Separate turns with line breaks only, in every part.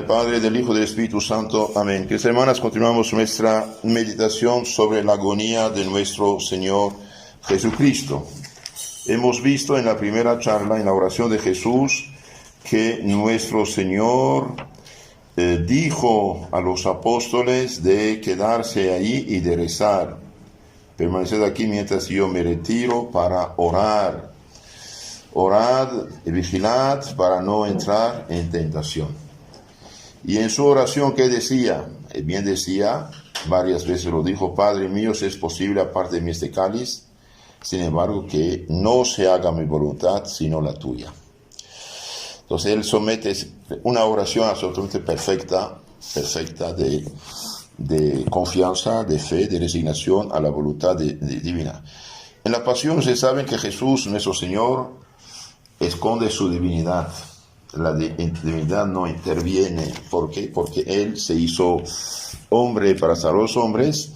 Padre, del Hijo y del Espíritu Santo. Amén. Queridas hermanas, continuamos nuestra meditación sobre la agonía de nuestro Señor Jesucristo. Hemos visto en la primera charla, en la oración de Jesús, que nuestro Señor dijo a los apóstoles de quedarse allí y de rezar. Permaneced aquí mientras yo me retiro para orar. Orad y vigilad para no entrar en tentación. Y en su oración, ¿qué decía? Bien decía, varias veces lo dijo: Padre mío, si es posible, aparte de mí este cáliz, sin embargo, que no se haga mi voluntad, sino la tuya. Entonces, él somete una oración absolutamente perfecta de confianza, de fe, de resignación a la voluntad divina. En la pasión, se sabe que Jesús, nuestro Señor, esconde su divinidad. La divinidad no interviene. ¿Por qué? Porque Él se hizo hombre para salvar a los hombres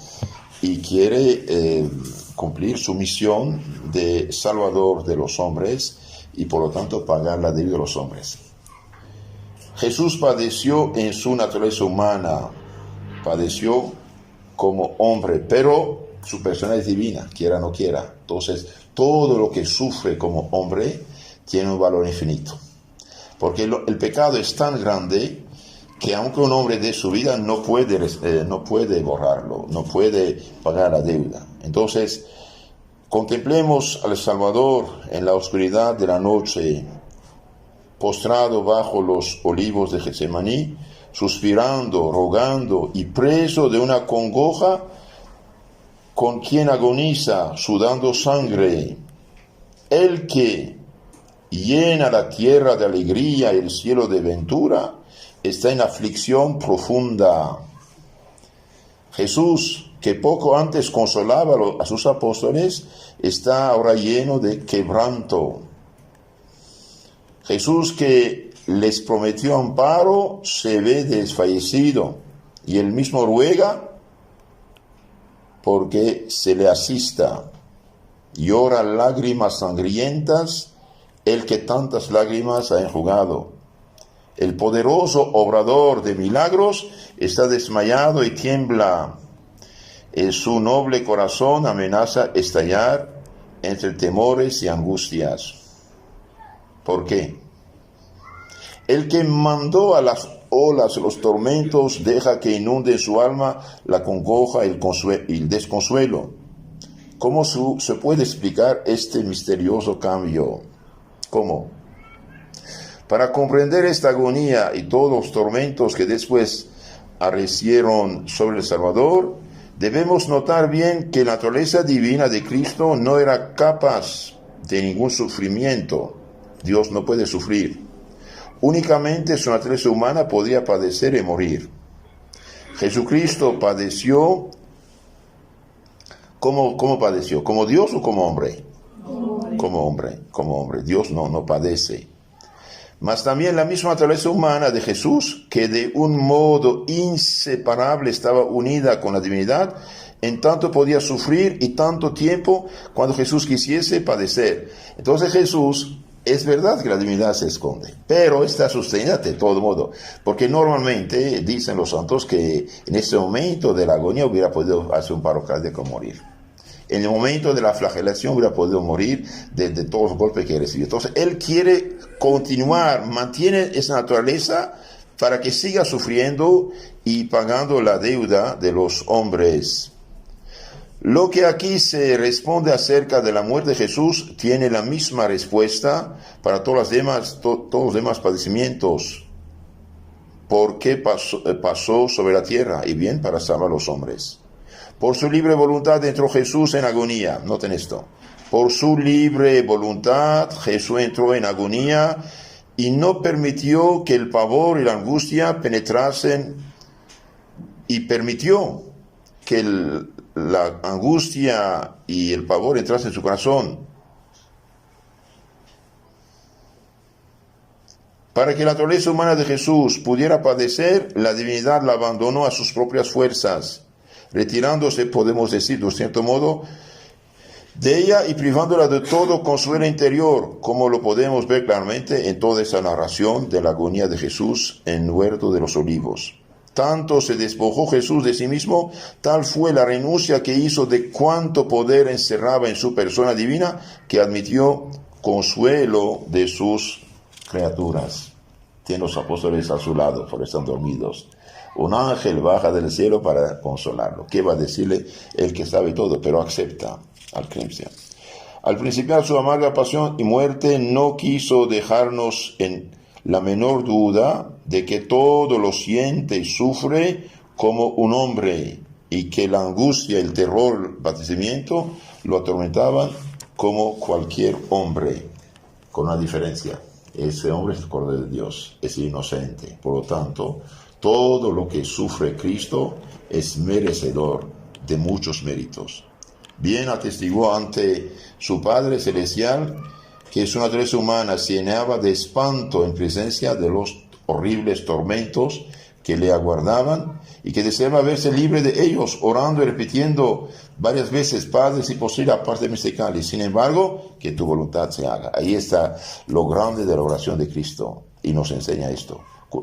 y quiere cumplir su misión de salvador de los hombres y por lo tanto pagar la deuda de los hombres. Jesús padeció en su naturaleza humana, padeció como hombre, pero su persona es divina, quiera o no quiera. Entonces, todo lo que sufre como hombre tiene un valor infinito. Porque el pecado es tan grande que aunque un hombre dé su vida, no puede borrarlo, no puede pagar la deuda. Entonces, contemplemos al Salvador en la oscuridad de la noche, postrado bajo los olivos de Getsemaní, suspirando, rogando y preso de una congoja con quien agoniza, sudando sangre. El que llena la tierra de alegría y el cielo de ventura, está en aflicción profunda. Jesús, que poco antes consolaba a sus apóstoles, está ahora lleno de quebranto. Jesús, que les prometió amparo, se ve desfallecido y él mismo ruega porque se le asista. Llora lágrimas sangrientas el que tantas lágrimas ha enjugado. El poderoso obrador de milagros está desmayado y tiembla. En su noble corazón amenaza estallar entre temores y angustias. ¿Por qué? El que mandó a las olas los tormentos deja que inunde su alma la congoja y el desconsuelo. ¿Cómo se puede explicar este misterioso cambio? ¿Cómo? Para comprender esta agonía y todos los tormentos que después arrecieron sobre el Salvador, debemos notar bien que la naturaleza divina de Cristo no era capaz de ningún sufrimiento. Dios no puede sufrir. Únicamente su naturaleza humana podía padecer y morir. Jesucristo padeció. ¿Cómo padeció? ¿Como Dios o como hombre? Como hombre. Dios no padece. Mas también la misma naturaleza humana de Jesús, que de un modo inseparable estaba unida con la divinidad, en tanto podía sufrir y tanto tiempo cuando Jesús quisiese padecer. Entonces Jesús, es verdad que la divinidad se esconde, pero está sostenida de todo modo, porque normalmente dicen los santos que en ese momento de la agonía hubiera podido hacer un paro cardíaco, morir. En el momento de la flagelación hubiera podido morir de todos los golpes que recibió. Entonces, Él quiere continuar, mantiene esa naturaleza para que siga sufriendo y pagando la deuda de los hombres. Lo que aquí se responde acerca de la muerte de Jesús tiene la misma respuesta para todos los demás padecimientos. ¿Por qué pasó sobre la tierra? Y bien, para salvar a los hombres. Por su libre voluntad entró Jesús en agonía. Noten esto. Por su libre voluntad Jesús entró en agonía y no permitió que el pavor y la angustia penetrasen, y permitió que la angustia y el pavor entrasen en su corazón. Para que la naturaleza humana de Jesús pudiera padecer, la divinidad la abandonó a sus propias fuerzas, retirándose, podemos decir, de cierto modo, de ella y privándola de todo consuelo interior, como lo podemos ver claramente en toda esa narración de la agonía de Jesús en el huerto de los olivos. Tanto se despojó Jesús de sí mismo, tal fue la renuncia que hizo de cuánto poder encerraba en su persona divina, que admitió consuelo de sus criaturas. Tiene los apóstoles a su lado, porque están dormidos. Un ángel baja del cielo para consolarlo. ¿Qué va a decirle el que sabe todo, pero acepta al Cristo? Al principiar su amarga pasión y muerte, no quiso dejarnos en la menor duda de que todo lo siente y sufre como un hombre, y que la angustia, el terror, el padecimiento lo atormentaban como cualquier hombre, con una diferencia: ese hombre es el Cordero de Dios, es inocente. Por lo tanto, todo lo que sufre Cristo es merecedor de muchos méritos. Bien atestiguó ante su Padre Celestial que su naturaleza humana se llenaba de espanto en presencia de los horribles tormentos que le aguardaban, y que deseaba verse libre de ellos, orando y repitiendo varias veces: Padre, si posible, aparte de mí este cáliz. Sin embargo, que tu voluntad se haga. Ahí está lo grande de la oración de Cristo, y nos enseña esto.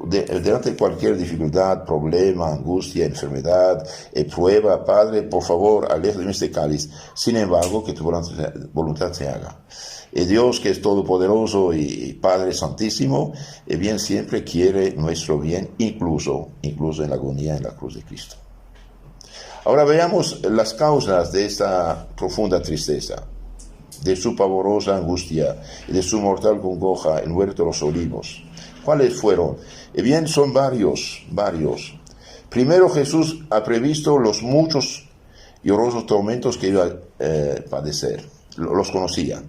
Delante de cualquier dificultad, problema, angustia, enfermedad, prueba: Padre, por favor, aleja de mí este cáliz. Sin embargo, que tu voluntad se haga. Dios, que es todopoderoso y Padre Santísimo, bien siempre quiere nuestro bien, incluso en la agonía en la cruz de Cristo. Ahora veamos las causas de esta profunda tristeza, de su pavorosa angustia y de su mortal congoja en huerto de los olivos. ¿Cuáles fueron? Bien, son varios. Primero, Jesús ha previsto los muchos y horrorosos tormentos que iba a padecer. Los conocía.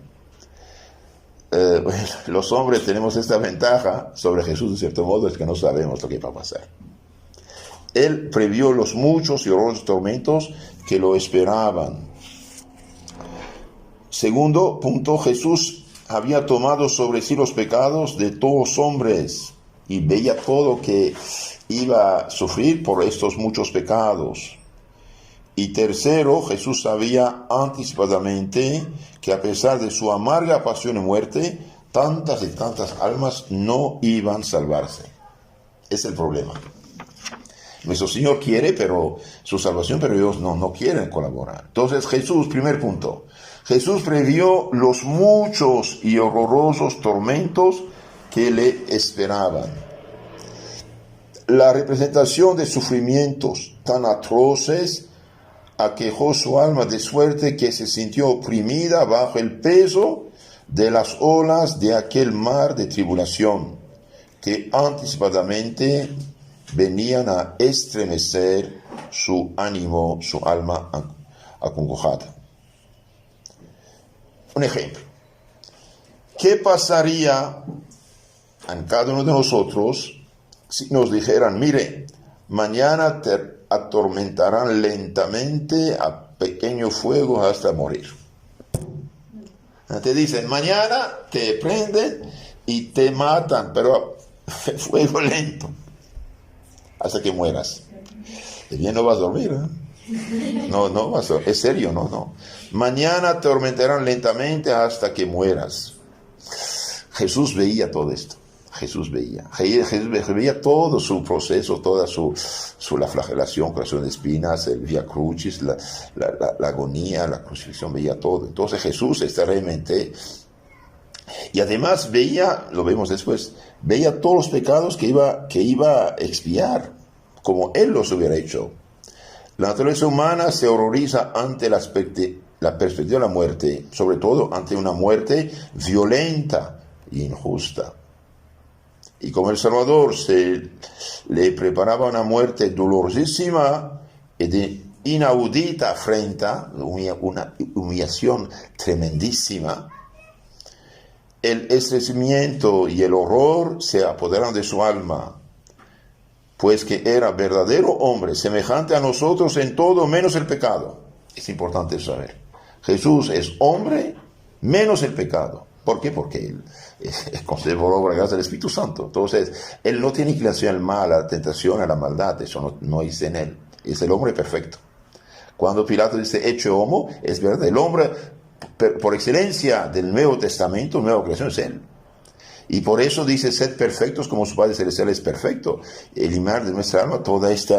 Los hombres tenemos esta ventaja sobre Jesús, de cierto modo, es que no sabemos lo que va a pasar. Él previó los muchos y horrorosos tormentos que lo esperaban. Segundo punto, Jesús había tomado sobre sí los pecados de todos los hombres y veía todo que iba a sufrir por estos muchos pecados. Y tercero, Jesús sabía anticipadamente que a pesar de su amarga pasión y muerte, tantas y tantas almas no iban a salvarse. Es el problema. Nuestro Señor quiere su salvación, pero ellos no quieren colaborar. Entonces Jesús, primer punto, Jesús previó los muchos y horrorosos tormentos que le esperaban. La representación de sufrimientos tan atroces aquejó su alma de suerte que se sintió oprimida bajo el peso de las olas de aquel mar de tribulación que anticipadamente venían a estremecer su ánimo, su alma acongojada. Un ejemplo: ¿qué pasaría en cada uno de nosotros si nos dijeran: mire, mañana te atormentarán lentamente a pequeño fuego hasta morir? Te dicen: mañana te prenden y te matan, pero a fuego lento, hasta que mueras. De bien no vas a dormir, ¿eh? No vas a dormir. Es serio, no. Mañana te atormentarán lentamente hasta que mueras. Jesús veía todo esto. Jesús veía todo su proceso, toda la flagelación, corazón de espinas, el vía crucis, la agonía, la crucifixión, veía todo. Entonces Jesús realmente, y además veía, lo vemos después, veía todos los pecados que iba a expiar, como Él los hubiera hecho. La naturaleza humana se horroriza ante la perspectiva de la muerte, sobre todo ante una muerte violenta e injusta. Y como el Salvador se le preparaba una muerte dolorosísima y de inaudita afrenta, una humillación tremendísima, el estremecimiento y el horror se apoderaron de su alma, pues que era verdadero hombre, semejante a nosotros en todo menos el pecado. Es importante saber. Jesús es hombre menos el pecado. ¿Por qué? Porque Él es concedido por obra gracias del Espíritu Santo. Entonces, Él no tiene inclinación al mal, a la tentación, a la maldad. Eso no es en Él. Es el hombre perfecto. Cuando Pilato dice hecho homo, es verdad. El hombre por excelencia del Nuevo Testamento, nueva creación es Él. Y por eso dice, sed perfectos como su Padre Celestial es perfecto. Eliminar de nuestra alma toda este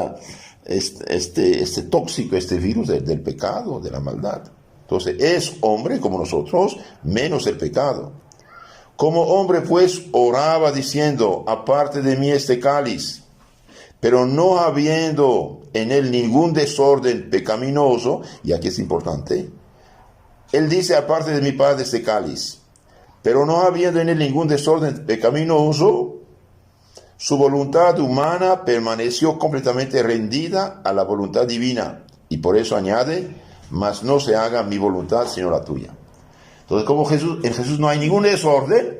tóxico, este virus del pecado, de la maldad. Entonces, es hombre como nosotros, menos el pecado. Como hombre, pues, oraba diciendo, aparte de mí este cáliz, pero no habiendo en él ningún desorden pecaminoso, y aquí es importante, él dice, aparte de mi Padre este cáliz, pero no habiendo en él ningún desorden pecaminoso, su voluntad humana permaneció completamente rendida a la voluntad divina. Y por eso añade, mas no se haga mi voluntad sino la tuya. Entonces, como en Jesús no hay ningún desorden,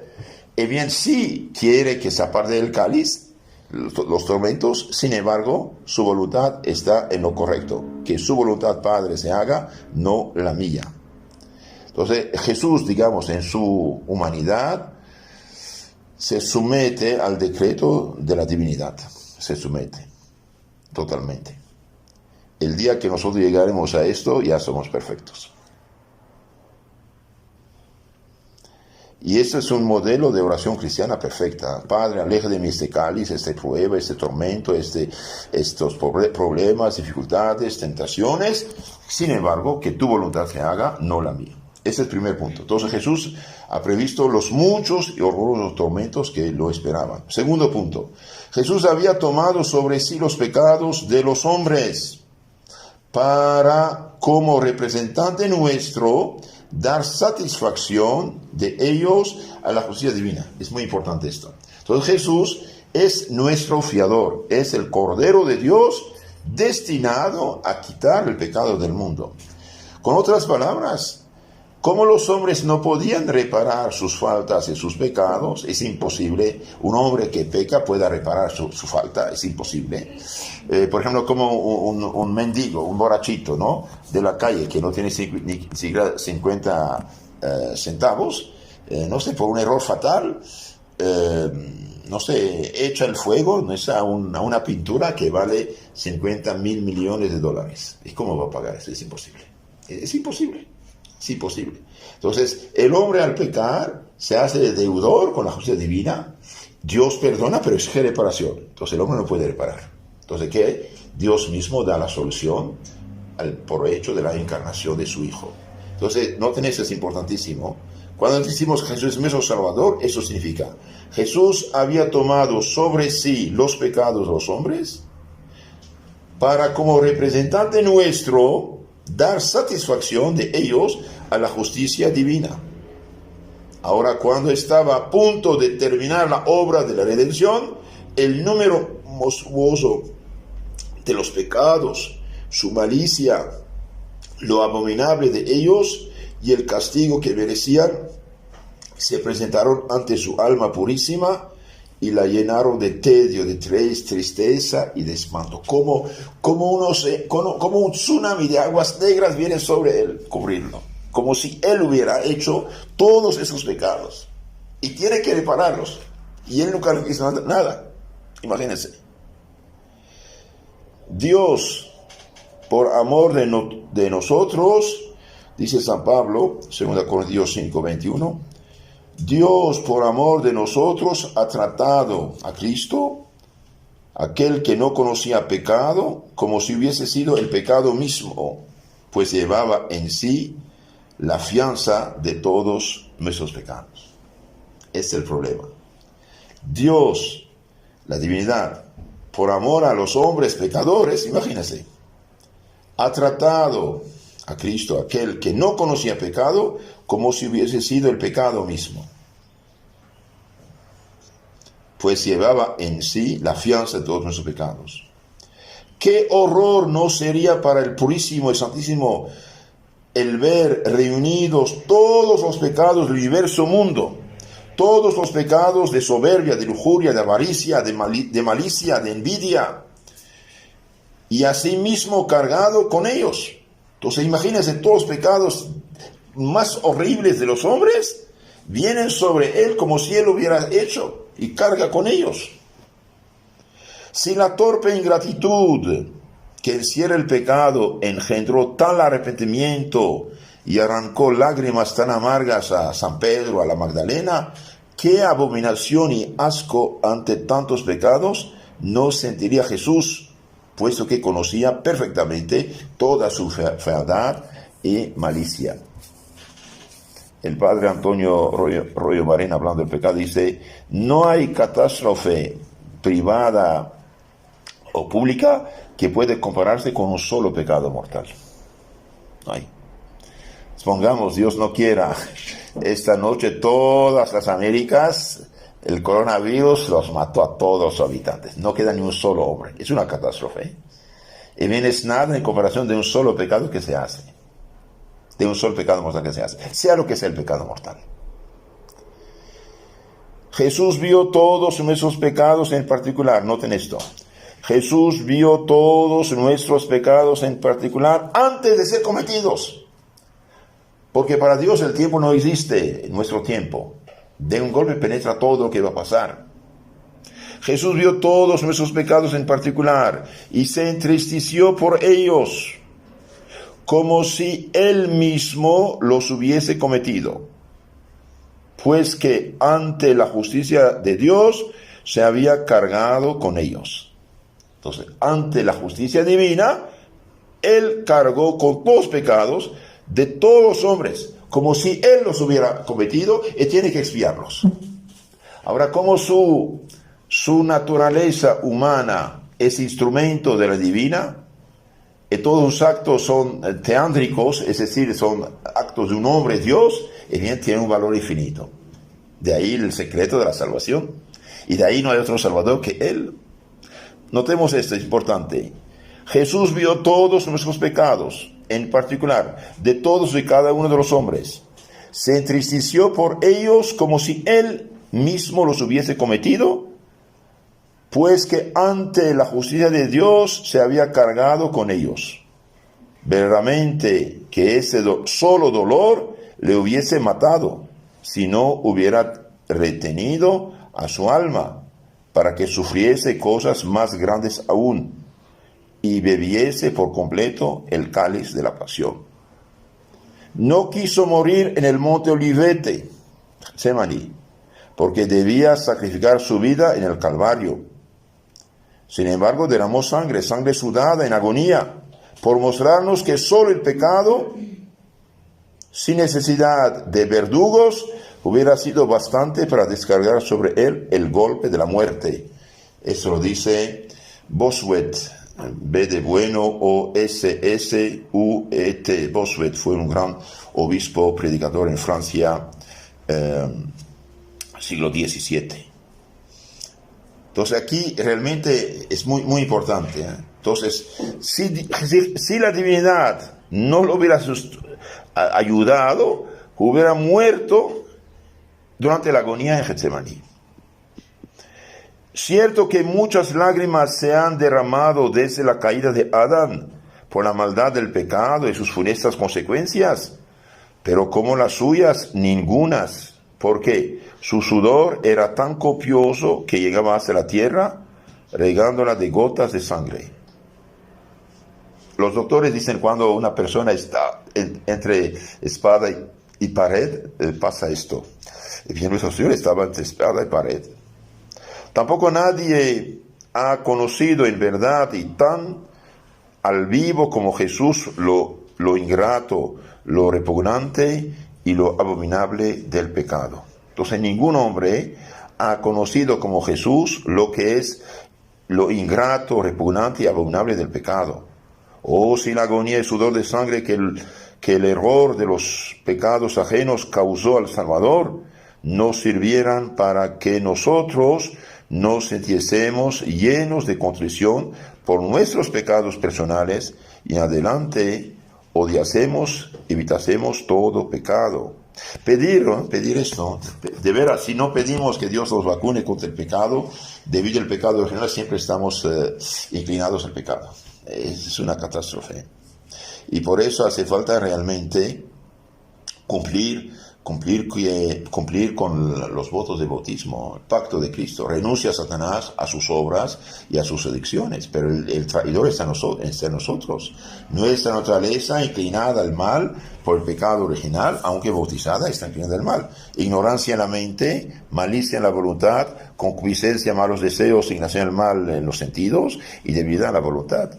el bien sí quiere que se aparte del cáliz, los tormentos, sin embargo, su voluntad está en lo correcto. Que su voluntad, Padre, se haga, no la mía. Entonces, Jesús, digamos, en su humanidad, se somete al decreto de la divinidad. Se somete totalmente. El día que nosotros llegaremos a esto, ya somos perfectos. Y este es un modelo de oración cristiana perfecta. Padre, aleja de mí este cáliz, esta prueba, este tormento, estos problemas, dificultades, tentaciones. Sin embargo, que tu voluntad se haga, no la mía. Ese es el primer punto. Entonces Jesús ha previsto los muchos y horrorosos tormentos que lo esperaban. Segundo punto. Jesús había tomado sobre sí los pecados de los hombres para, como representante nuestro, dar satisfacción de ellos a la justicia divina. Es muy importante esto. Entonces Jesús es nuestro fiador, es el Cordero de Dios destinado a quitar el pecado del mundo. Con otras palabras, como los hombres no podían reparar sus faltas y sus pecados, es imposible. Un hombre que peca pueda reparar su falta, es imposible. Por ejemplo, como un mendigo, un borrachito, ¿no?, de la calle que no tiene ni siquiera 50 centavos, no sé, por un error fatal, no sé, echa el fuego, no es a una pintura que vale 50.000 millones de dólares. ¿Y cómo va a pagar eso? Es imposible. Es imposible. Es imposible. Entonces, el hombre al pecar se hace deudor con la justicia divina. Dios perdona, pero exige reparación. Entonces, el hombre no puede reparar. Entonces, ¿qué? Dios mismo da la solución por hecho de la encarnación de su Hijo. Entonces, noten eso, es importantísimo. Cuando decimos Jesús es nuestro Salvador, eso significa, Jesús había tomado sobre sí los pecados de los hombres para, como representante nuestro, dar satisfacción de ellos a la justicia divina. Ahora, cuando estaba a punto de terminar la obra de la redención, el número monstruoso de los pecados, su malicia, lo abominable de ellos y el castigo que merecían, se presentaron ante su alma purísima y la llenaron de tedio, de tristeza y de espanto. Como un tsunami de aguas negras viene sobre él, cubrirlo. Como si él hubiera hecho todos esos pecados. Y tiene que repararlos. Y él nunca hizo nada. Imagínense. Dios, por amor de nosotros, dice San Pablo, 2 Corintios 5:21, Dios, por amor de nosotros, ha tratado a Cristo, aquel que no conocía pecado, como si hubiese sido el pecado mismo, pues llevaba en sí la fianza de todos nuestros pecados. Este es el problema. Dios, la divinidad, por amor a los hombres pecadores, imagínense, ha tratado a Cristo, aquel que no conocía pecado, como si hubiese sido el pecado mismo, pues llevaba en sí la fianza de todos nuestros pecados. ¿Qué horror no sería para el purísimo y santísimo el ver reunidos todos los pecados del universo mundo, todos los pecados de soberbia, de lujuria, de avaricia, de malicia, de envidia, y asimismo cargado con ellos? Entonces imagínense, todos los pecados más horribles de los hombres vienen sobre él como si él lo hubiera hecho y carga con ellos. Si la torpe ingratitud que encierra el pecado engendró tal arrepentimiento y arrancó lágrimas tan amargas a San Pedro, a la Magdalena, ¿qué abominación y asco ante tantos pecados no sentiría Jesús, puesto que conocía perfectamente toda su fealdad y malicia? El padre Antonio Royo Barén, hablando del pecado, dice: no hay catástrofe privada o pública que puede compararse con un solo pecado mortal. No hay. Supongamos, Dios no quiera, esta noche todas las Américas, el coronavirus los mató a todos los habitantes. No queda ni un solo hombre. Es una catástrofe. Y bien, es nada en comparación de un solo pecado que se hace. De un solo pecado mortal que se hace. Sea lo que sea el pecado mortal. Jesús vio todos nuestros pecados en particular. Noten esto. Jesús vio todos nuestros pecados en particular antes de ser cometidos. Porque para Dios el tiempo no existe, nuestro tiempo. De un golpe penetra todo lo que va a pasar. Jesús vio todos nuestros pecados en particular y se entristeció por ellos, como si Él mismo los hubiese cometido. Pues que ante la justicia de Dios se había cargado con ellos. Entonces, ante la justicia divina, Él cargó con todos los pecados de todos los hombres, como si Él los hubiera cometido y tiene que expiarlos. Ahora, como su naturaleza humana es instrumento de la divina, y todos los actos son teándricos, es decir, son actos de un hombre Dios, y bien tiene un valor infinito. De ahí el secreto de la salvación, y de ahí no hay otro salvador que Él. Notemos esto, es importante. Jesús vio todos nuestros pecados, en particular, de todos y cada uno de los hombres. Se entristeció por ellos como si Él mismo los hubiese cometido, pues que ante la justicia de Dios se había cargado con ellos. Verdaderamente que ese solo dolor le hubiese matado, si no hubiera retenido a su alma, para que sufriese cosas más grandes aún, y bebiese por completo el cáliz de la pasión. No quiso morir en el monte Olivete, Getsemaní, porque debía sacrificar su vida en el Calvario. Sin embargo, derramó sangre sudada en agonía, por mostrarnos que solo el pecado, sin necesidad de verdugos, hubiera sido bastante para descargar sobre él el golpe de la muerte. Eso lo dice Bossuet, B de bueno, O-S-S-U-E-T. Bossuet fue un gran obispo, predicador en Francia, siglo XVII. Entonces aquí realmente es muy, muy importante. Entonces, si la divinidad no lo hubiera ayudado, hubiera muerto durante la agonía en Getsemaní. Cierto que muchas lágrimas se han derramado desde la caída de Adán por la maldad del pecado y sus funestas consecuencias, pero como las suyas, ningunas, porque su sudor era tan copioso que llegaba hasta la tierra, regándola de gotas de sangre. Los doctores dicen cuando una persona está entre espada y pared, pasa esto. Y bien, nuestro Señor estaba entre espada y pared. Tampoco nadie ha conocido en verdad y tan al vivo como Jesús lo ingrato, lo repugnante y lo abominable del pecado. Entonces ningún hombre ha conocido como Jesús lo que es lo ingrato, repugnante y abominable del pecado. Oh, si la agonía y sudor de sangre que el error de los pecados ajenos causó al Salvador no sirvieran para que nosotros nos sintiésemos llenos de contrición por nuestros pecados personales y en adelante odiásemos, evitásemos todo pecado. Pedir esto, de veras, si no pedimos que Dios nos vacune contra el pecado, debido al pecado original siempre estamos inclinados al pecado. Es una catástrofe. Y por eso hace falta realmente cumplir cumplir con los votos de bautismo, el pacto de Cristo. Renuncia a Satanás, a sus obras y a sus adicciones, pero el traidor está en nosotros. Nuestra naturaleza inclinada al mal por el pecado original, aunque bautizada, está inclinada al mal. Ignorancia en la mente, malicia en la voluntad, concupiscencia, malos deseos, inclinación al mal en los sentidos y debilidad en la voluntad.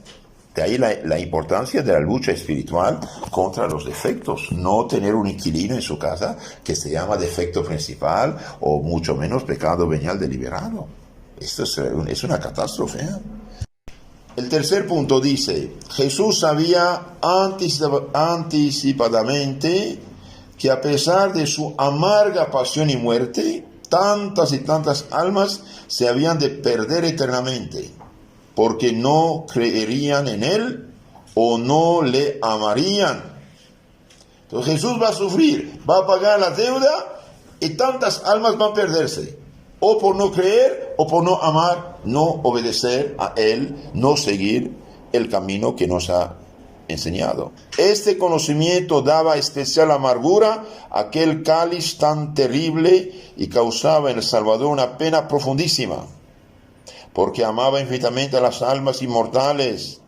De ahí la importancia de la lucha espiritual contra los defectos. No tener un inquilino en su casa que se llama defecto principal o mucho menos pecado venial deliberado. Esto es una catástrofe. El tercer punto dice, Jesús sabía anticipadamente que a pesar de su amarga pasión y muerte, tantas y tantas almas se habían de perder eternamente, porque no creerían en Él o no le amarían. Entonces Jesús va a sufrir, va a pagar la deuda y tantas almas van a perderse, o por no creer o por no amar, no obedecer a Él, no seguir el camino que nos ha enseñado. Este conocimiento daba especial amargura a aquel cáliz tan terrible y causaba en el Salvador una pena profundísima, porque amaba infinitamente a las almas inmortales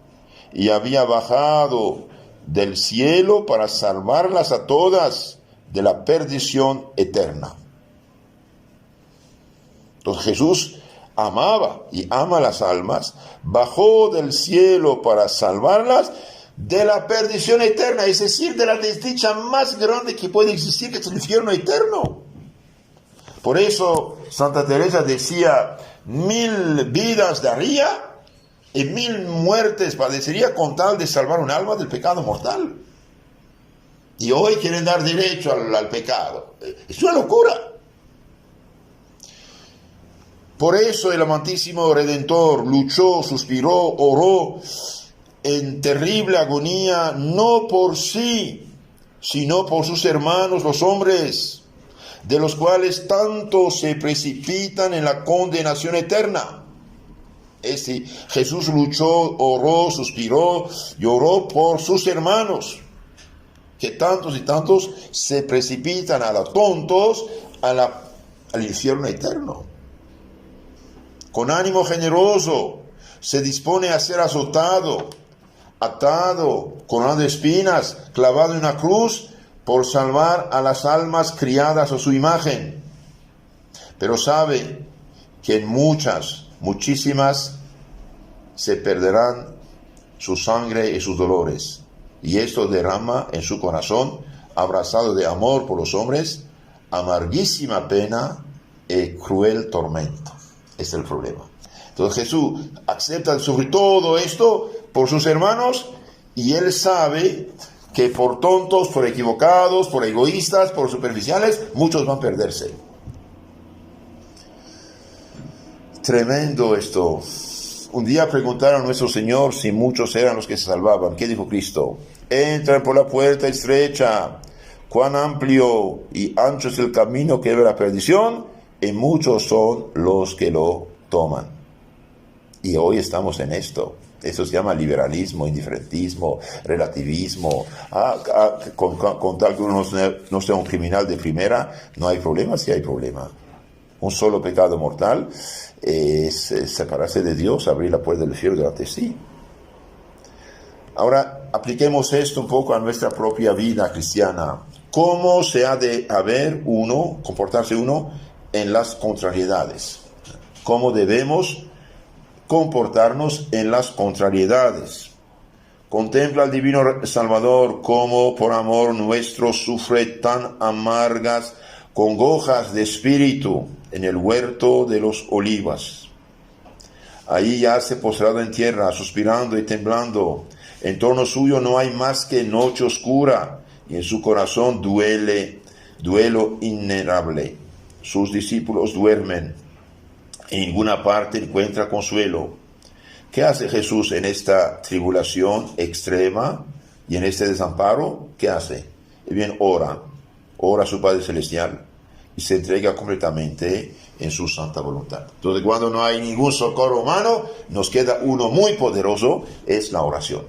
y había bajado del cielo para salvarlas a todas de la perdición eterna. Entonces Jesús amaba y ama a las almas, bajó del cielo para salvarlas de la perdición eterna, es decir, de la desdicha más grande que puede existir, que es el infierno eterno. Por eso Santa Teresa decía, 1000 vidas daría y 1000 muertes padecería con tal de salvar un alma del pecado mortal. Y hoy quieren dar derecho al pecado. Es una locura. Por eso el amantísimo Redentor luchó, suspiró, oró en terrible agonía, no por sí, sino por sus hermanos los hombres, de los cuales tanto se precipitan en la condenación eterna. Jesús luchó, oró, suspiró, lloró por sus hermanos, que tantos y tantos se precipitan a los tontos al infierno eterno. Con ánimo generoso se dispone a ser azotado, atado, coronado de espinas, clavado en una cruz, por salvar a las almas criadas a su imagen. Pero sabe que en muchísimas, se perderán su sangre y sus dolores. Y esto derrama en su corazón, abrazado de amor por los hombres, amarguísima pena y cruel tormento. Este es el problema. Entonces Jesús acepta sufrir todo esto por sus hermanos, y Él sabe que por tontos, por equivocados, por egoístas, por superficiales, muchos van a perderse. Tremendo esto. Un día preguntaron a nuestro Señor si muchos eran los que se salvaban. ¿Qué dijo Cristo? Entran por la puerta estrecha, cuán amplio y ancho es el camino que lleva a la perdición, y muchos son los que lo toman. Y hoy estamos en esto. Eso se llama liberalismo, indiferentismo, relativismo. Con tal que uno no sea un criminal de primera, no hay problema. Sí hay problema. Un solo pecado mortal es separarse de Dios, abrir la puerta del infierno delante de sí. Ahora, apliquemos esto un poco a nuestra propia vida cristiana. ¿Cómo se ha de comportarse uno en las contrariedades? ¿Cómo debemos comportarnos en las contrariedades? Contempla al divino Salvador cómo por amor nuestro sufre tan amargas congojas de espíritu en el huerto de los olivas. Ahí yace postrado en tierra, suspirando y temblando. En torno suyo no hay más que noche oscura, y en su corazón duelo inenarrable. Sus discípulos duermen, en ninguna parte encuentra consuelo. ¿Qué hace Jesús en esta tribulación extrema y en este desamparo? ¿Qué hace? Y bien, ora a su Padre Celestial y se entrega completamente en su santa voluntad. Entonces, cuando no hay ningún socorro humano, nos queda uno muy poderoso, es la oración.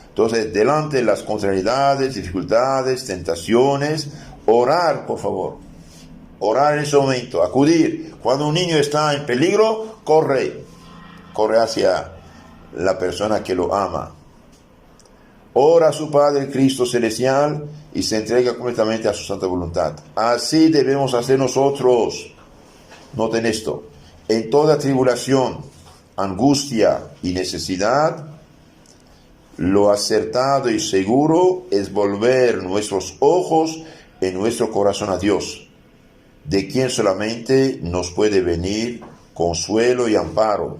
Entonces, delante de las contrariedades, dificultades, tentaciones, Orar, por favor. Orar en ese momento, acudir. Cuando un niño está en peligro, corre hacia la persona que lo ama. Ora a su Padre Cristo Celestial y se entrega completamente a su santa voluntad. Así debemos hacer nosotros. Noten esto. En toda tribulación, angustia y necesidad, lo acertado y seguro es volver nuestros ojos en nuestro corazón a Dios, de quien solamente nos puede venir consuelo y amparo,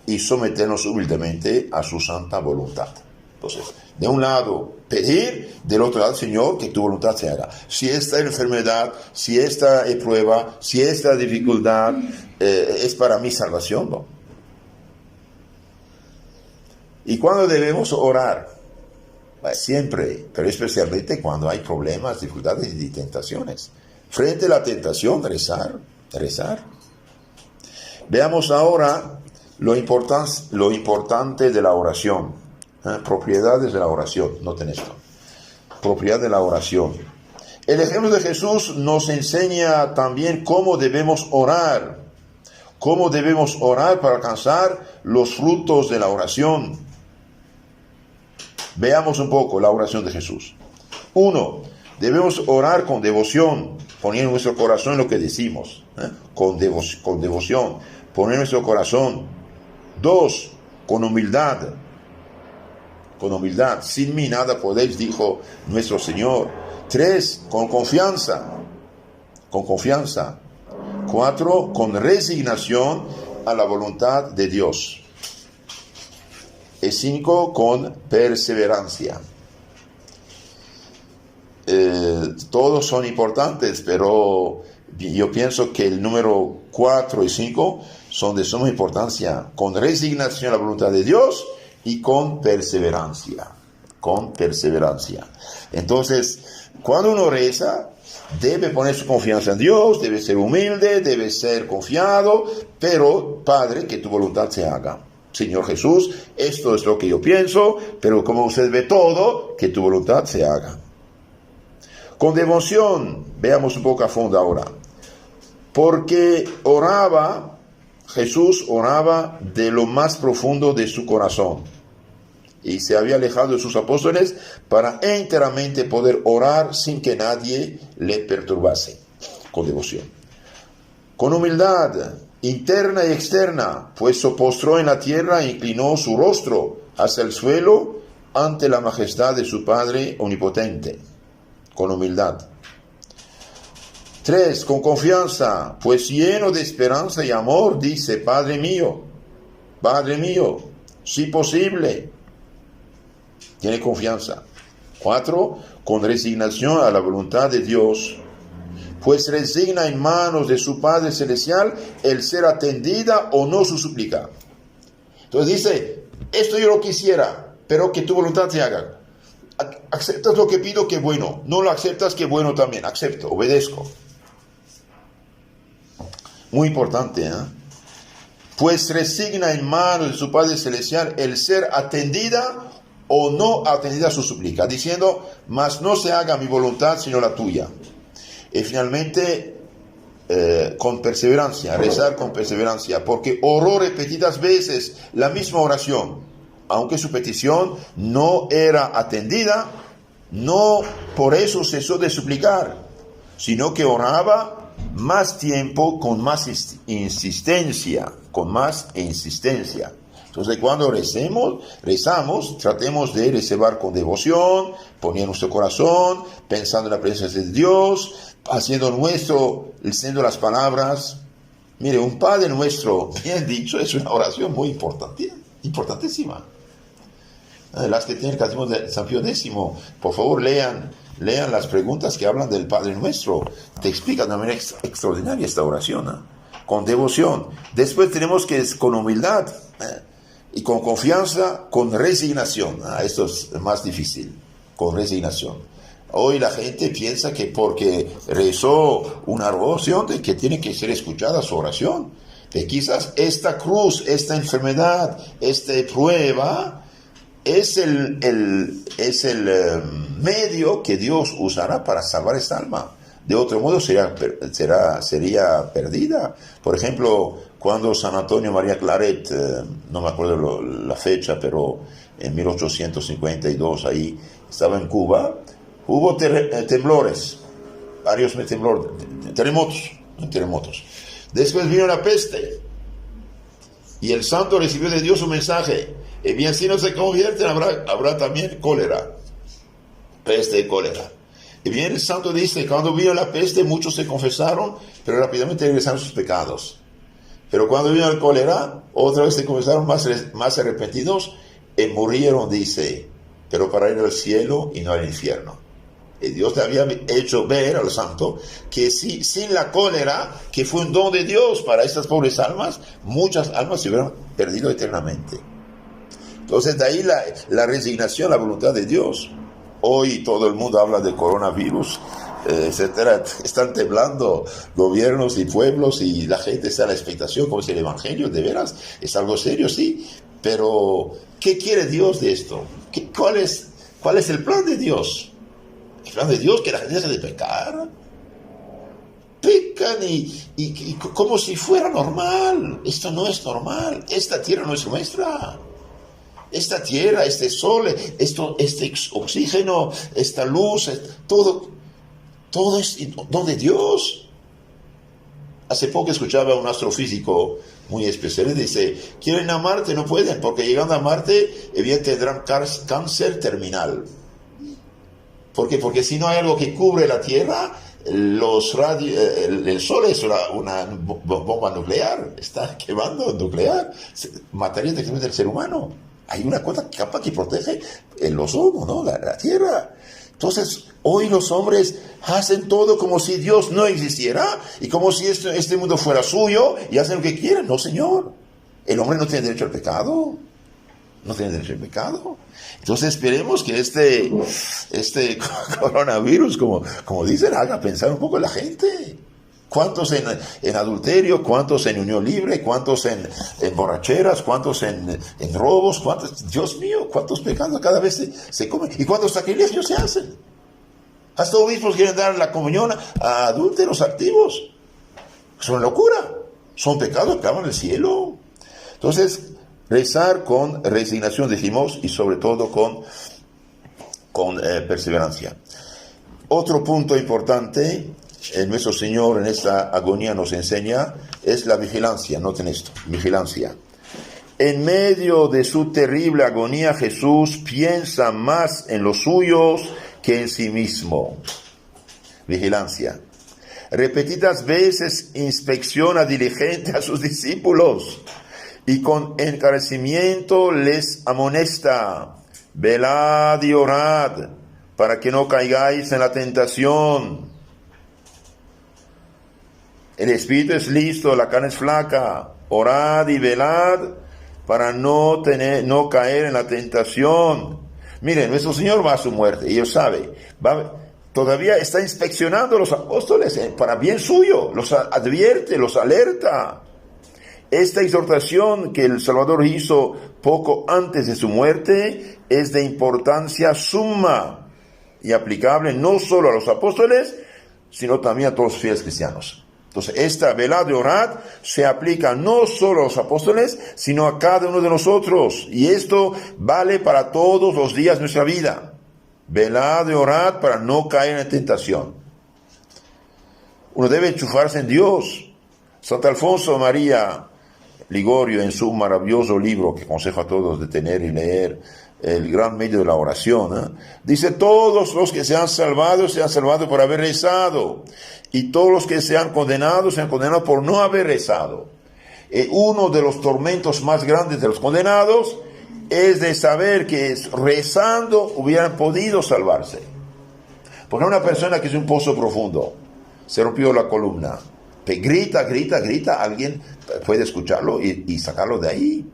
y someternos humildemente a su santa voluntad. Entonces, de un lado pedir, del otro lado, Señor, que tu voluntad se haga. Si esta enfermedad, si esta prueba, si esta dificultad es para mi salvación, ¿no? ¿Y cuándo debemos orar? Siempre, pero especialmente cuando hay problemas, dificultades y tentaciones. Frente a la tentación, rezar. Veamos ahora lo importante de la oración. Propiedades de la oración. Noten esto. Propiedad de la oración. El ejemplo de Jesús nos enseña también cómo debemos orar. Cómo debemos orar para alcanzar los frutos de la oración. Veamos un poco la oración de Jesús. 1. Debemos orar con devoción, poniendo nuestro corazón en lo que decimos. Con devoción, poner nuestro corazón. 2. Con humildad. Con humildad. Sin mí nada podéis, dijo nuestro Señor. 3. Con confianza. 4. Con resignación a la voluntad de Dios. Y 5. Con perseverancia. Todos son importantes, pero yo pienso que el número 4 y 5 son de suma importancia. Con resignación a la voluntad de Dios y con perseverancia. Entonces, cuando uno reza, debe poner su confianza en Dios, debe ser humilde, debe ser confiado, pero, Padre, que tu voluntad se haga. Señor Jesús, esto es lo que yo pienso, pero como usted ve todo, que tu voluntad se haga. Con devoción, veamos un poco a fondo ahora. Porque Jesús oraba de lo más profundo de su corazón. Y se había alejado de sus apóstoles para enteramente poder orar sin que nadie le perturbase. Con devoción. Con humildad interna y externa, pues se postró en la tierra e inclinó su rostro hacia el suelo ante la majestad de su Padre omnipotente. Con humildad. 3. Con confianza, pues lleno de esperanza y amor, dice, Padre mío, si posible. Tiene confianza. 4. Con resignación a la voluntad de Dios, pues resigna en manos de su Padre Celestial el ser atendida o no su súplica. Entonces dice, esto yo lo quisiera, pero que tu voluntad se haga. Aceptas lo que pido, que bueno. No lo aceptas, que bueno también. Acepto, obedezco. Muy importante, Pues resigna en manos de su Padre Celestial el ser atendida o no atendida a su súplica, diciendo, mas no se haga mi voluntad sino la tuya. Y finalmente, con perseverancia, rezar con perseverancia, porque oró repetidas veces la misma oración. Aunque su petición no era atendida, no por eso cesó de suplicar, sino que oraba más tiempo con más insistencia. Entonces, cuando rezamos, tratemos de rezar con devoción, poniendo nuestro corazón, pensando en la presencia de Dios, haciendo las palabras. Mire, un Padre Nuestro, bien dicho, es una oración muy importantísima. Las que tienen el Catecismo de San Pío X, por favor lean las preguntas que hablan del Padre Nuestro. Te explica de manera extraordinaria esta oración, con devoción. Después tenemos que con humildad y con confianza, con resignación. Esto es más difícil, con resignación. Hoy la gente piensa que porque rezó una oración, de que tiene que ser escuchada su oración. Que quizás esta cruz, esta enfermedad, esta prueba es el medio que Dios usará para salvar esta alma. De otro modo sería perdida. Por ejemplo, cuando San Antonio María Claret, no me acuerdo la fecha, pero en 1852 ahí estaba en Cuba, hubo temblores, varios temblores, terremotos. Después vino la peste y el santo recibió de Dios un mensaje: y bien, si no se convierten, habrá también cólera, peste y cólera. Y bien, el santo dice: cuando vino la peste, muchos se confesaron, pero rápidamente regresaron sus pecados. Pero cuando vino el cólera, otra vez se confesaron más arrepentidos y murieron, dice, pero para ir al cielo y no al infierno. Y Dios le había hecho ver al santo que sin la cólera, que fue un don de Dios para estas pobres almas, muchas almas se hubieran perdido eternamente. Entonces, de ahí la resignación, la voluntad de Dios. Hoy todo el mundo habla de coronavirus, etcétera. Están temblando gobiernos y pueblos y la gente está a la expectación, como si el evangelio de veras es algo serio, sí. Pero, ¿qué quiere Dios de esto? ¿Cuál es el plan de Dios? El plan de Dios, que la gente deje de pecar. Pecan y como si fuera normal. Esto no es normal. Esta tierra no es nuestra. Esta tierra, este sol, este oxígeno, esta luz, todo es don de Dios. Hace poco escuchaba a un astrofísico muy especial y dice: quieren ir a Marte, no pueden, porque llegando a Marte, evidentemente tendrán cáncer terminal. ¿Por qué? Porque si no hay algo que cubre la Tierra, el Sol es una bomba nuclear, está quemando nuclear, mataría directamente al ser humano. Hay una capa que protege el ozono, ¿no? La Tierra. Entonces, hoy los hombres hacen todo como si Dios no existiera y como si este mundo fuera suyo y hacen lo que quieren. No, señor. El hombre no tiene derecho al pecado. No tiene derecho al pecado. Entonces esperemos que este coronavirus, como dicen, haga pensar un poco a la gente. ¿Cuántos en adulterio? ¿Cuántos en unión libre? ¿Cuántos en borracheras? ¿Cuántos en robos? ¿Cuántos? Dios mío, ¿cuántos pecados cada vez se comen? ¿Y cuántos sacrilegios se hacen? Hasta obispos quieren dar la comunión a adúlteros activos. Es una locura. Son pecados que acaban el cielo. Entonces, rezar con resignación, dijimos, y sobre todo con perseverancia. Otro punto importante, nuestro Señor en esta agonía nos enseña, es la vigilancia. Noten esto, vigilancia. En medio de su terrible agonía, Jesús piensa más en los suyos que en sí mismo. Vigilancia. Repetidas veces inspecciona diligente a sus discípulos y con encarecimiento les amonesta: velad y orad para que no caigáis en la tentación. El espíritu es listo, la carne es flaca. Orad y velad para no caer en la tentación. Miren, nuestro Señor va a su muerte y Él sabe, todavía está inspeccionando a los apóstoles para bien suyo, los advierte, los alerta. Esta exhortación que el Salvador hizo poco antes de su muerte es de importancia suma y aplicable no solo a los apóstoles, sino también a todos los fieles cristianos. Entonces, esta velad y orad se aplica no solo a los apóstoles, sino a cada uno de nosotros. Y esto vale para todos los días de nuestra vida. Velad y orad para no caer en tentación. Uno debe enchufarse en Dios. Santo Alfonso María Ligorio, en su maravilloso libro que aconsejo a todos de tener y leer, El gran medio de la oración, dice: todos los que se han salvado por haber rezado, y todos los que se han condenado por no haber rezado. Uno de los tormentos más grandes de los condenados es de saber que rezando hubieran podido salvarse. Porque una persona que es un pozo profundo, se rompió la columna, grita, alguien puede escucharlo y sacarlo de ahí.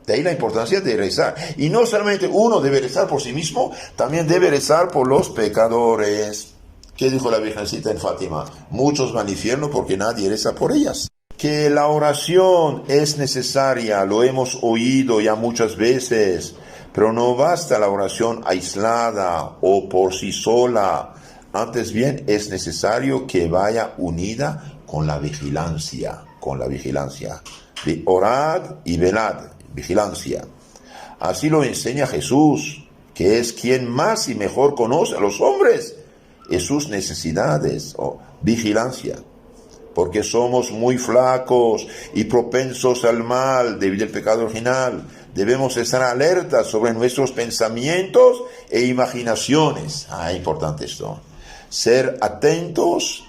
De ahí la importancia de rezar. Y no solamente uno debe rezar por sí mismo, también debe rezar por los pecadores. ¿Qué dijo la Virgencita en Fátima? Muchos van al infierno porque nadie reza por ellas. Que la oración es necesaria, lo hemos oído ya muchas veces, Pero no basta la oración aislada o por sí sola. Antes bien, es necesario que vaya unida con la vigilancia. Orad y velad, vigilancia. Así lo enseña Jesús, que es quien más y mejor conoce a los hombres y sus necesidades, vigilancia. Porque somos muy flacos y propensos al mal debido al pecado original. Debemos estar alertas sobre nuestros pensamientos e imaginaciones. Importante esto. Ser atentos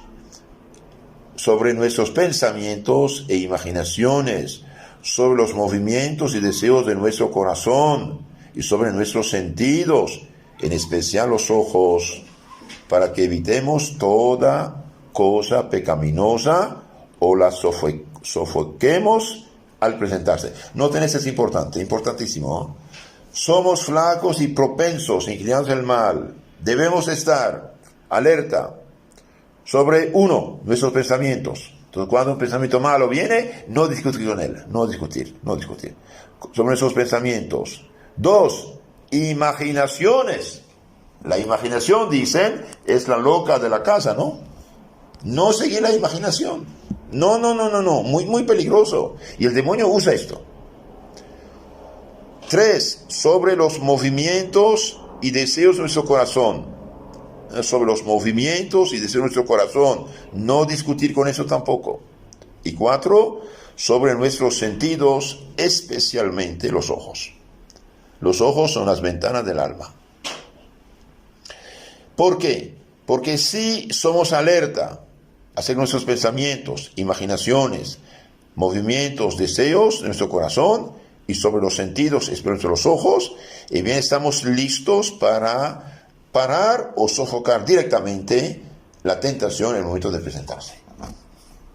sobre nuestros pensamientos e imaginaciones, sobre los movimientos y deseos de nuestro corazón y sobre nuestros sentidos, en especial los ojos, para que evitemos toda cosa pecaminosa o la sofoquemos al presentarse. Noten, esto es importante, importantísimo. Somos flacos y propensos, inclinados al mal. Debemos estar alerta sobre, uno, nuestros pensamientos. Entonces, cuando un pensamiento malo viene, no discutir con él, no discutir. Sobre nuestros pensamientos. Dos, imaginaciones. La imaginación, dicen, es la loca de la casa, ¿no? No seguir la imaginación. No. Muy peligroso. Y el demonio usa esto. 3. Sobre los movimientos y deseos de nuestro corazón. Sobre los movimientos y deseos de nuestro corazón. No discutir con eso tampoco. Y 4. Sobre nuestros sentidos, especialmente los ojos. Los ojos son las ventanas del alma. ¿Por qué? Porque si somos alerta a hacer nuestros pensamientos, imaginaciones, movimientos, deseos de nuestro corazón y sobre los sentidos, especialmente los ojos, y bien estamos listos para parar o sofocar directamente la tentación en el momento de presentarse.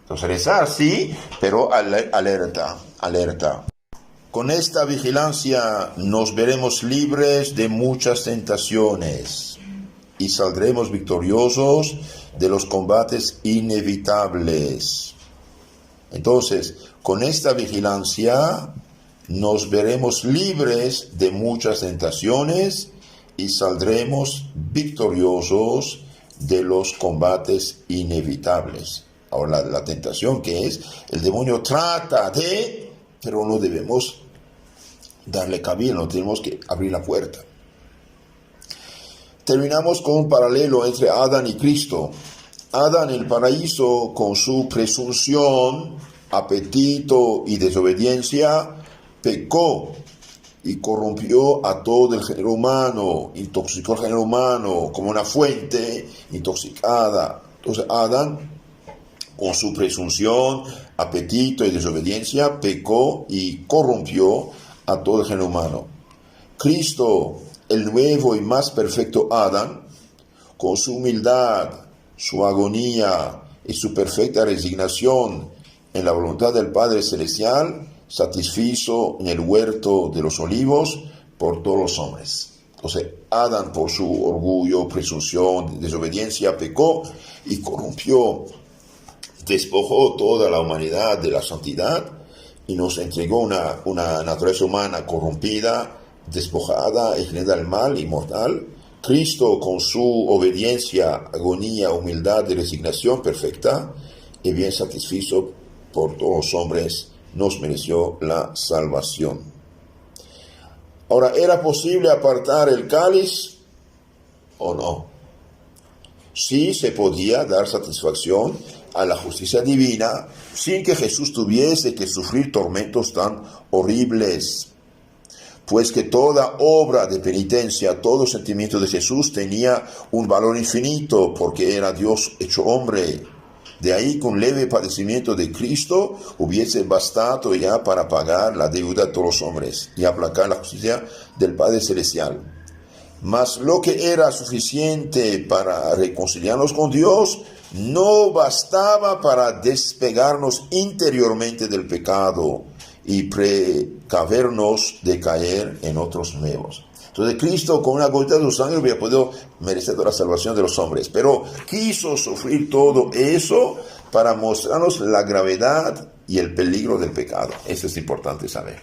Entonces rezar sí, pero alerta. Con esta vigilancia nos veremos libres de muchas tentaciones y saldremos victoriosos de los combates inevitables. Entonces, con esta vigilancia nos veremos libres de muchas tentaciones y saldremos victoriosos de los combates inevitables. Ahora, la tentación que es, el demonio trata de, pero no debemos darle cabida, no tenemos que abrir la puerta. Terminamos con un paralelo entre Adán y Cristo. Adán en el paraíso, con su presunción, apetito y desobediencia, pecó y corrompió a todo el género humano, intoxicó al género humano como una fuente intoxicada. Entonces Adán, con su presunción, apetito y desobediencia, pecó y corrompió a todo el género humano. Cristo, el nuevo y más perfecto Adán, con su humildad, su agonía y su perfecta resignación en la voluntad del Padre Celestial, satisfizo en el huerto de los olivos por todos los hombres. Entonces, Adán, por su orgullo, presunción, desobediencia, pecó y corrompió, despojó toda la humanidad de la santidad y nos entregó una naturaleza humana corrompida, despojada, inclinada al mal y mortal. Cristo, con su obediencia, agonía, humildad y resignación perfecta, y bien satisfizo por todos los hombres, nos mereció la salvación. Ahora, ¿era posible apartar el cáliz o no? Sí, se podía dar satisfacción a la justicia divina sin que Jesús tuviese que sufrir tormentos tan horribles. Pues que toda obra de penitencia, todo sentimiento de Jesús tenía un valor infinito, porque era Dios hecho hombre. De ahí que un leve padecimiento de Cristo hubiese bastado ya para pagar la deuda de todos los hombres y aplacar la justicia del Padre Celestial. Mas lo que era suficiente para reconciliarnos con Dios no bastaba para despegarnos interiormente del pecado y precavernos de caer en otros nuevos. Entonces Cristo, con una gota de su sangre, hubiera podido merecer toda la salvación de los hombres, pero quiso sufrir todo eso para mostrarnos la gravedad y el peligro del pecado. Eso es importante saber.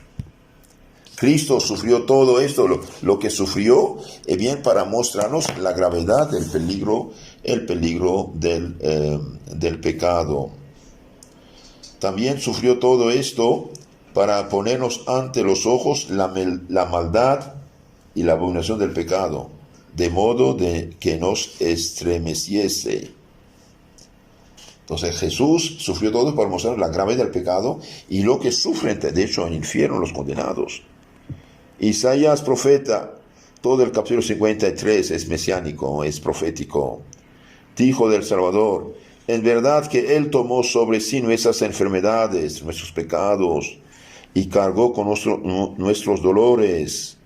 Cristo sufrió todo esto, lo que sufrió, bien para mostrarnos la gravedad del peligro, el peligro del pecado. También sufrió todo esto para ponernos ante los ojos la maldad y la abominación del pecado, de modo de que nos estremeciese. Entonces Jesús sufrió todo para mostrar la gravedad del pecado y lo que sufren, de hecho, en el infierno los condenados. Isaías, profeta, todo el capítulo 53 es mesiánico, es profético. Dijo del Salvador: en verdad que Él tomó sobre sí nuestras enfermedades, nuestros pecados, y cargó con nuestros dolores.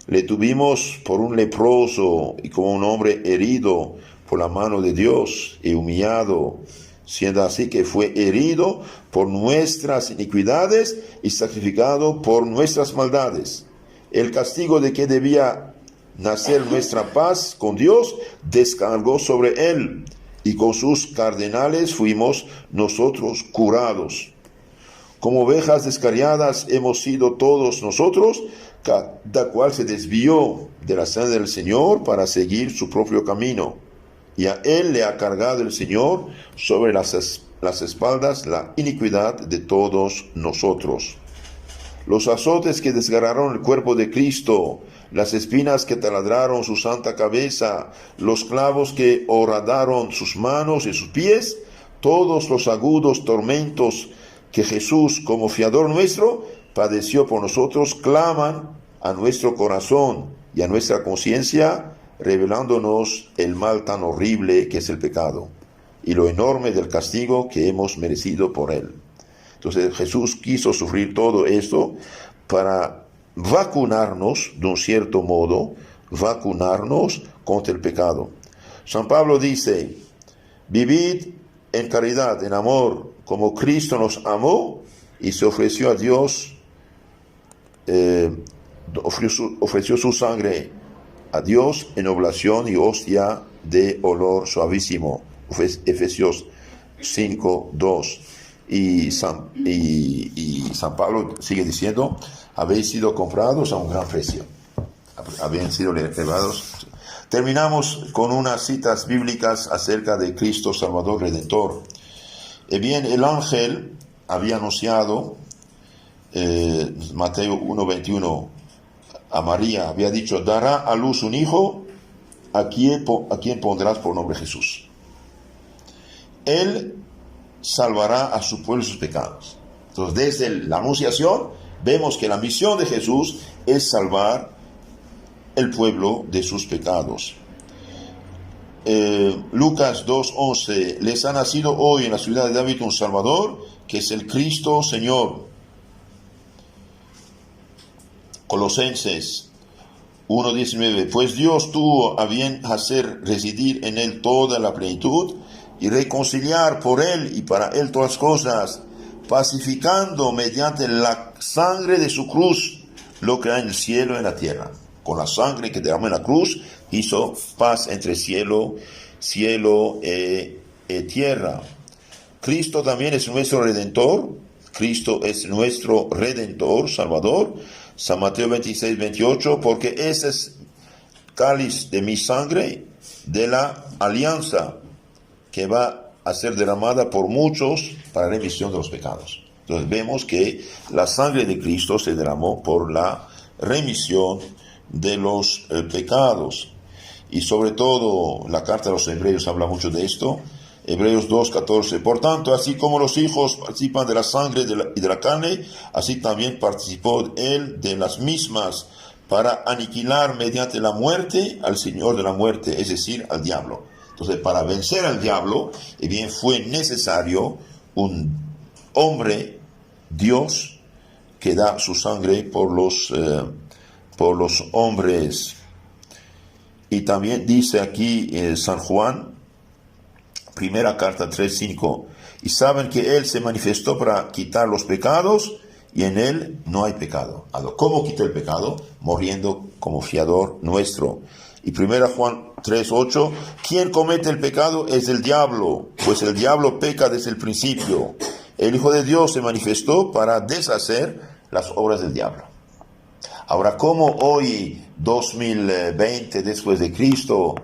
Le tuvimos por un leproso y como un hombre herido por la mano de Dios y humillado, siendo así que fue herido por nuestras iniquidades y sacrificado por nuestras maldades. El castigo de que debía nacer nuestra paz con Dios descargó sobre Él, y con sus cardenales fuimos nosotros curados. Como ovejas descarriadas hemos sido todos nosotros, cada cual se desvió de la senda del Señor para seguir su propio camino. Y a Él le ha cargado el Señor sobre las espaldas la iniquidad de todos nosotros. Los azotes que desgarraron el cuerpo de Cristo, las espinas que taladraron su santa cabeza, los clavos que horadaron sus manos y sus pies, todos los agudos tormentos que Jesús, como fiador nuestro, padeció por nosotros, claman a nuestro corazón y a nuestra conciencia, revelándonos el mal tan horrible que es el pecado y lo enorme del castigo que hemos merecido por él. Entonces Jesús quiso sufrir todo esto para vacunarnos, de un cierto modo, vacunarnos contra el pecado. San Pablo dice: vivid en caridad, en amor, como Cristo nos amó y se ofreció a Dios, ofreció su sangre a Dios en oblación y hostia de olor suavísimo. Efesios 5:2. Y San Pablo sigue diciendo: habéis sido comprados a un gran precio, habían sido elevados. Terminamos con unas citas bíblicas acerca de Cristo Salvador Redentor. Bien, el ángel había anunciado, Mateo 1:21, a María, había dicho: dará a luz un hijo, a quien pondrás por nombre Jesús. Él salvará a su pueblo de sus pecados. Entonces, desde la anunciación vemos que la misión de Jesús es salvar el pueblo de sus pecados. Lucas 2:11, les ha nacido hoy en la ciudad de David un Salvador, que es el Cristo Señor. Colosenses 1:19, pues Dios tuvo a bien hacer residir en él toda la plenitud y reconciliar por él y para él todas las cosas, pacificando mediante la sangre de su cruz lo que hay en el cielo y en la tierra. Con la sangre que derramó en la cruz hizo paz entre cielo y tierra. Cristo también es nuestro Redentor. Cristo es nuestro Redentor, Salvador. San Mateo 26:28, porque ese es cáliz de mi sangre, de la alianza, que va a ser derramada por muchos para remisión de los pecados. Entonces vemos que la sangre de Cristo se derramó por la remisión de los pecados. Y sobre todo la carta de los Hebreos habla mucho de esto. Hebreos 2:14, por tanto, así como los hijos participan de la sangre y de la carne, así también participó él de las mismas, para aniquilar mediante la muerte al señor de la muerte, es decir, al diablo. Entonces, para vencer al diablo, bien, fue necesario un hombre, Dios, que da su sangre por los hombres. Y también dice aquí San Juan, primera carta 3:5, y saben que Él se manifestó para quitar los pecados, y en Él no hay pecado. ¿Cómo quitó el pecado? Muriendo como fiador nuestro. Y primera Juan 3:8, quien comete el pecado es el diablo, pues el diablo peca desde el principio. El Hijo de Dios se manifestó para deshacer las obras del diablo. Ahora, ¿cómo hoy, 2020 después de Cristo,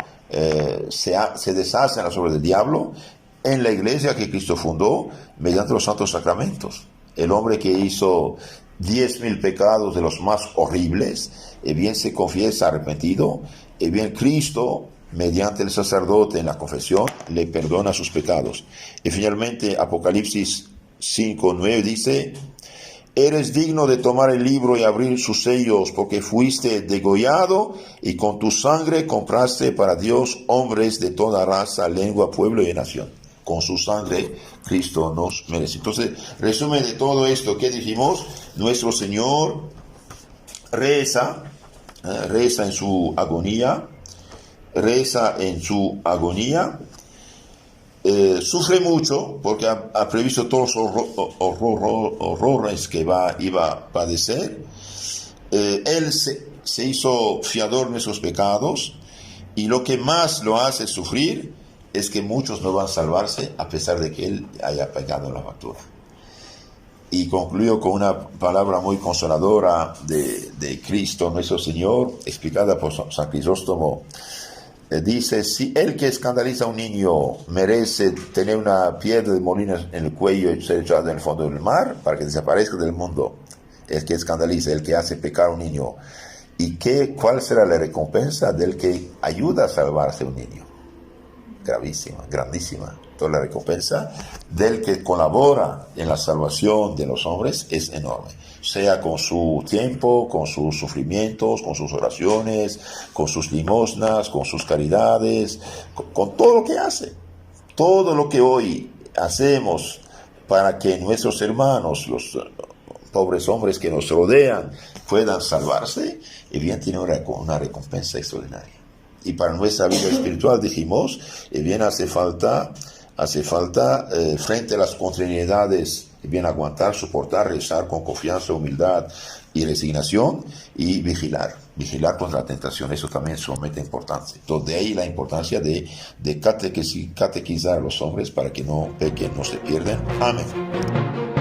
se deshacen las obras del diablo? En la iglesia que Cristo fundó mediante los santos sacramentos. El hombre que hizo 10,000 pecados de los más horribles, bien se confiesa arrepentido, bien Cristo, mediante el sacerdote en la confesión, le perdona sus pecados. Y finalmente Apocalipsis 5:9 dice: eres digno de tomar el libro y abrir sus sellos, porque fuiste degollado y con tu sangre compraste para Dios hombres de toda raza, lengua, pueblo y nación. Con su sangre Cristo nos merece. Entonces, resumen de todo esto que dijimos: nuestro Señor reza en su agonía, sufre mucho porque ha previsto todos los horrores que iba a padecer. Él se hizo fiador de nuestros pecados, y lo que más lo hace sufrir es que muchos no van a salvarse a pesar de que él haya pagado la factura. Y concluyo con una palabra muy consoladora de Cristo nuestro Señor, explicada por San Crisóstomo. Dice: si el que escandaliza a un niño merece tener una piedra de molino en el cuello y ser echado en el fondo del mar para que desaparezca del mundo, el que escandaliza, el que hace pecar a un niño, ¿y cuál será la recompensa del que ayuda a salvarse a un niño? Gravísima, grandísima. Toda la recompensa del que colabora en la salvación de los hombres es enorme, sea con su tiempo, con sus sufrimientos, con sus oraciones, con sus limosnas, con sus caridades, con todo lo que hace. Todo lo que hoy hacemos para que nuestros hermanos, los pobres hombres que nos rodean, puedan salvarse, y bien tiene una recompensa extraordinaria. Y para nuestra vida espiritual, dijimos, bien hace falta frente a las contrariedades, bien aguantar, soportar, rezar con confianza, humildad y resignación, y vigilar contra la tentación. Eso también es sumamente importante. Entonces, de ahí la importancia de catequizar a los hombres para que no pequen, no se pierdan. Amén.